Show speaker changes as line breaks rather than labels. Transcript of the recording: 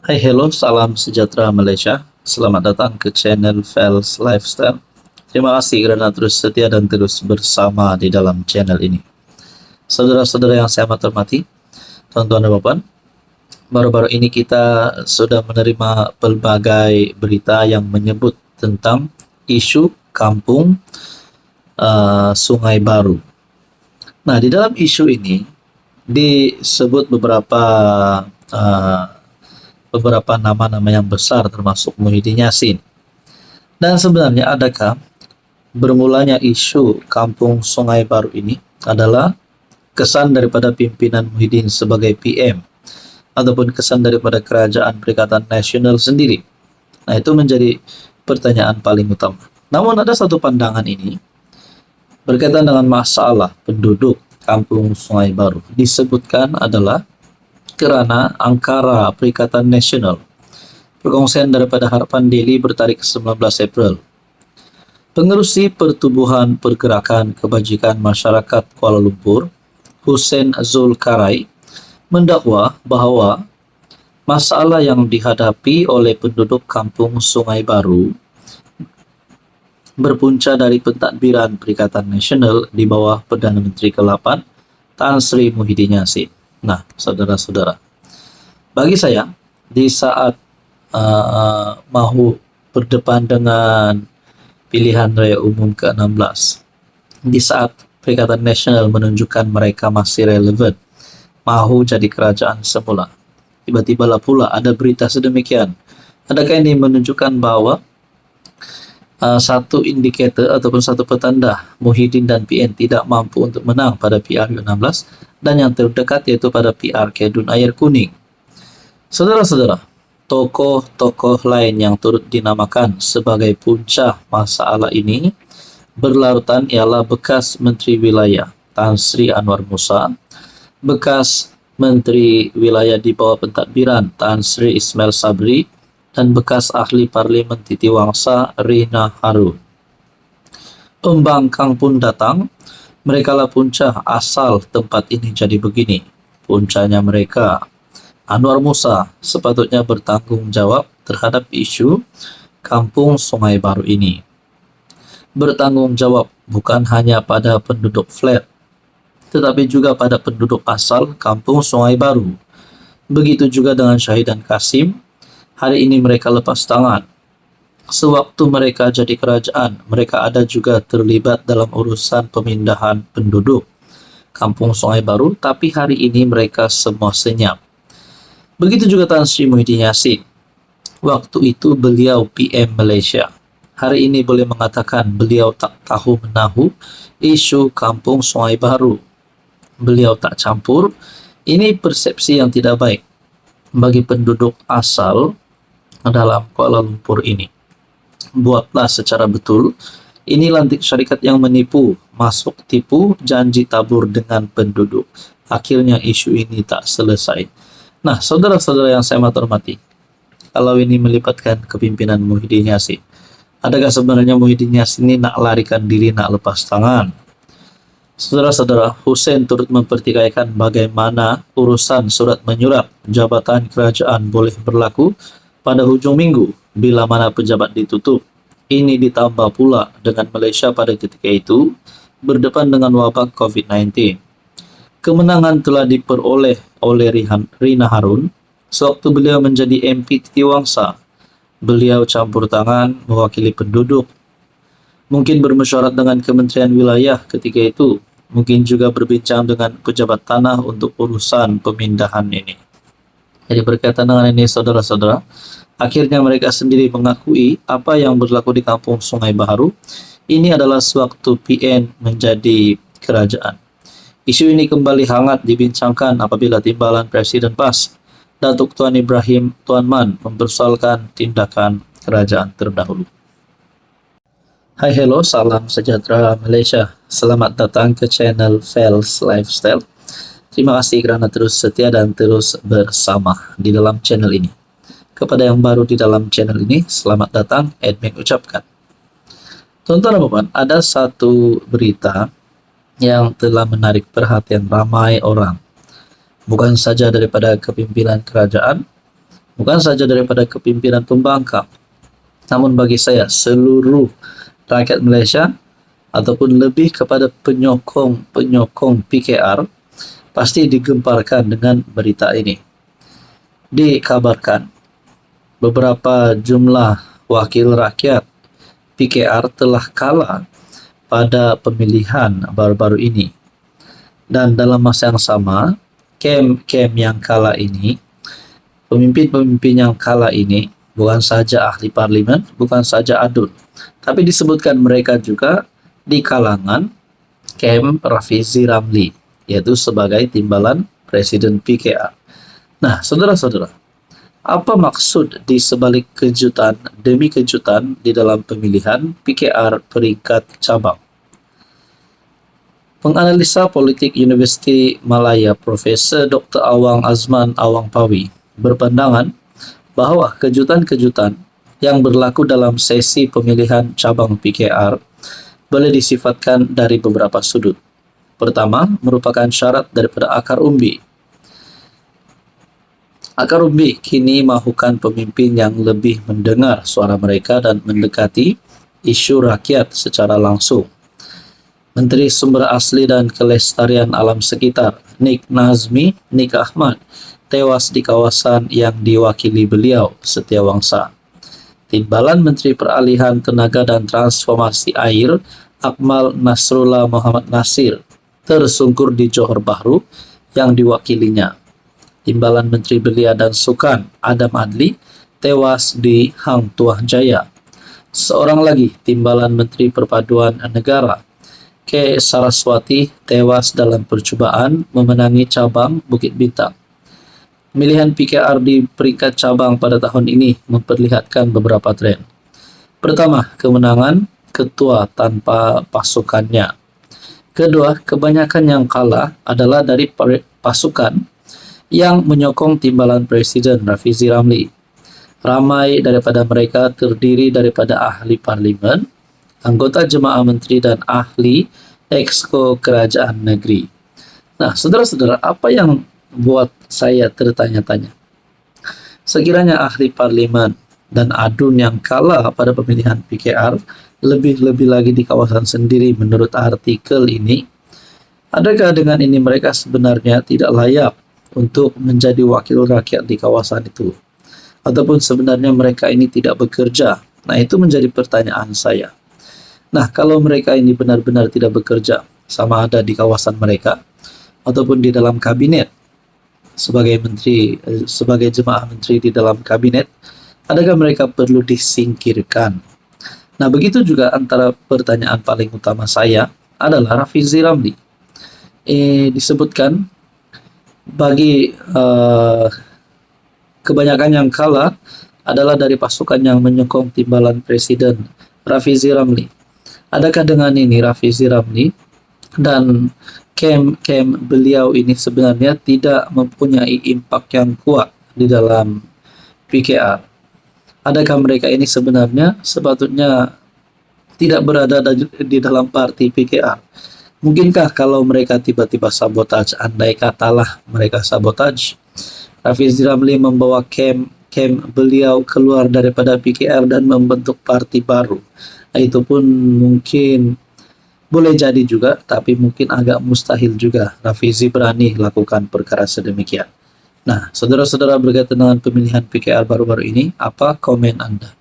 Hai, hello, salam sejahtera Malaysia. Selamat datang ke channel Fels Lifestyle. Terima kasih kerana terus setia dan terus bersama di dalam channel ini. Saudara-saudara yang saya amat hormati, tuan-tuan dan puan, baru-baru ini kita sudah menerima pelbagai berita yang menyebut tentang isu kampung Sungai Baru. Nah, di dalam isu ini disebut uh, beberapa nama-nama yang besar termasuk Muhyiddin Yassin. Dan sebenarnya adakah bermulanya isu kampung Sungai Baru ini adalah kesan daripada pimpinan Muhyiddin sebagai PM ataupun kesan daripada Kerajaan Perikatan Nasional sendiri? Nah, itu menjadi pertanyaan paling utama. Namun ada satu pandangan ini berkaitan dengan masalah penduduk kampung Sungai Baru. Disebutkan adalah kerana angkara Perikatan Nasional perkongsian daripada Harapan Daily bertarikh 19 April. Pengerusi Pertubuhan Pergerakan Kebajikan Masyarakat Kuala Lumpur, Hussein Zulkarai, mendakwa bahawa masalah yang dihadapi oleh penduduk kampung Sungai Baru berpunca dari pentadbiran Perikatan Nasional di bawah Perdana Menteri ke-8 Tan Sri Muhyiddin Yassin. Nah, saudara-saudara, bagi saya, di saat mahu berdepan dengan pilihan raya umum ke-16, di saat Perikatan Nasional menunjukkan mereka masih relevan, mahu jadi kerajaan semula, tiba-tibalah pula ada berita sedemikian. Adakah ini menunjukkan bahawa satu indikator ataupun satu petanda Muhyiddin dan PN tidak mampu untuk menang pada PRU16 dan yang terdekat iaitu pada PRK Dun Air Kuning? Saudara-saudara, tokoh-tokoh lain yang turut dinamakan sebagai punca masalah ini berlarutan ialah bekas Menteri Wilayah Tan Sri Anwar Musa, bekas Menteri Wilayah di bawah pentadbiran Tan Sri Ismail Sabri, dan bekas Ahli Parlimen Titiwangsa Rina Harun. Pembangkang pun datang, merekalah punca asal tempat ini jadi begini. Puncanya mereka, Anwar Musa, sepatutnya bertanggung jawab terhadap isu kampung Sungai Baru ini. Bertanggung jawab bukan hanya pada penduduk flat, tetapi juga pada penduduk asal kampung Sungai Baru. Begitu juga dengan Syahid dan Kasim. Hari ini mereka lepas tangan. Sewaktu mereka jadi kerajaan, mereka ada juga terlibat dalam urusan pemindahan penduduk kampung Sungai Baru, tapi hari ini mereka semua senyap. Begitu juga Tan Sri Muhyiddin Yassin. Waktu itu beliau PM Malaysia. Hari ini boleh mengatakan beliau tak tahu menahu isu kampung Sungai Baru. Beliau tak campur. Ini persepsi yang tidak baik bagi penduduk asal dalam Kuala Lumpur ini. Buatlah secara betul. Ini lantik syarikat yang menipu, masuk tipu, janji tabur dengan penduduk. Akhirnya isu ini tak selesai. Nah, saudara-saudara yang saya hormati, kalau ini melibatkan kepimpinan Muhyiddin Yassin, adakah sebenarnya Muhyiddin Yassin ini nak larikan diri, nak lepas tangan? Saudara-saudara, Hussein turut mempertikaikan bagaimana urusan surat menyurat jabatan kerajaan boleh berlaku pada hujung minggu bila mana pejabat ditutup. Ini ditambah pula dengan Malaysia pada ketika itu berdepan dengan wabak COVID-19. Kemenangan telah diperoleh oleh Rina Harun sewaktu beliau menjadi MP Titiwangsa. Beliau campur tangan mewakili penduduk. Mungkin bermesyuarat dengan Kementerian Wilayah ketika itu. Mungkin juga berbincang dengan pejabat tanah untuk urusan pemindahan ini. Jadi berkaitan dengan ini, saudara-saudara, akhirnya mereka sendiri mengakui apa yang berlaku di kampung Sungai Baru. Ini adalah sewaktu PN menjadi kerajaan. Isu ini kembali hangat dibincangkan apabila timbalan Presiden PAS, Datuk Tuan Ibrahim Tuan Man, mempersoalkan tindakan kerajaan terdahulu. Hai, hello, salam sejahtera Malaysia. Selamat datang ke channel Fels Lifestyle. Terima kasih kerana terus setia dan terus bersama di dalam channel ini. Kepada yang baru di dalam channel ini, selamat datang, admin ucapkan. Tuan-tuan dan puan, ada satu berita yang telah menarik perhatian ramai orang. Bukan saja daripada kepimpinan kerajaan, bukan saja daripada kepimpinan pembangkang, namun bagi saya seluruh rakyat Malaysia ataupun lebih kepada penyokong PKR pasti digemparkan dengan berita ini. Dikabarkan beberapa jumlah wakil rakyat PKR telah kalah pada pemilihan baru-baru ini. Dan dalam masa yang sama, kem yang kalah ini, pemimpin-pemimpin yang kalah ini, bukan saja ahli parlimen, bukan saja ADUN, tapi disebutkan mereka juga di kalangan kem Rafizi Ramli, yaitu sebagai timbalan Presiden PKR. Nah, saudara-saudara, apa maksud di sebalik kejutan demi kejutan di dalam pemilihan PKR peringkat cabang? Penganalisa politik Universiti Malaya Profesor Dr. Awang Azman Awang Pawi berpandangan bahwa kejutan-kejutan yang berlaku dalam sesi pemilihan cabang PKR boleh disifatkan dari beberapa sudut. Pertama, merupakan syarat daripada akar umbi. Akar umbi kini mahukan pemimpin yang lebih mendengar suara mereka dan mendekati isu rakyat secara langsung. Menteri Sumber Asli dan Kelestarian Alam Sekitar, Nik Ahmad, tewas di kawasan yang diwakili beliau, Setiawangsa. Timbalan Menteri Peralihan Tenaga dan Transformasi Air, Akmal Nasrullah Muhammad Nasir, tersungkur di Johor Bahru yang diwakilinya. Timbalan Menteri Belia dan Sukan, Adam Adli, tewas di Hang Tuah Jaya. Seorang lagi, Timbalan Menteri Perpaduan Negara, K. Saraswati, tewas dalam percubaan memenangi cabang Bukit Bintang. Pemilihan PKR di peringkat cabang pada tahun ini memperlihatkan beberapa tren. Pertama, kemenangan ketua tanpa pasukannya. Kedua, kebanyakan yang kalah adalah dari pasukan yang menyokong timbalan Presiden Rafizi Ramli. Ramai daripada mereka terdiri daripada ahli parlimen, anggota jemaah menteri dan ahli exco kerajaan negeri. Nah, saudara-saudara, apa yang buat saya tertanya-tanya? Sekiranya ahli parlimen dan ADUN yang kalah pada pemilihan PKR lebih-lebih lagi di kawasan sendiri menurut artikel ini, adakah dengan ini mereka sebenarnya tidak layak untuk menjadi wakil rakyat di kawasan itu? Ataupun sebenarnya mereka ini tidak bekerja? Nah, itu menjadi pertanyaan saya. Nah, kalau mereka ini benar-benar tidak bekerja, sama ada di kawasan mereka ataupun di dalam kabinet sebagai menteri, sebagai jemaah menteri di dalam kabinet, adakah mereka perlu disingkirkan? Nah, begitu juga antara pertanyaan paling utama saya adalah Rafizi Ramli. Disebutkan bagi kebanyakan yang kalah adalah dari pasukan yang menyokong timbalan Presiden Rafizi Ramli. Adakah dengan ini Rafizi Ramli dan kem beliau ini sebenarnya tidak mempunyai impak yang kuat di dalam PKR? Adakah mereka ini sebenarnya sepatutnya tidak berada di dalam parti PKR? Mungkinkah kalau mereka tiba-tiba sabotaj, andai katalah mereka sabotaj, Rafizi Ramli membawa kem beliau keluar daripada PKR dan membentuk parti baru? Itu pun mungkin boleh jadi juga, tapi mungkin agak mustahil juga Rafizi berani lakukan perkara sedemikian. Nah, saudara-saudara, berkaitan dengan pemilihan PKR baru-baru ini, apa komen Anda?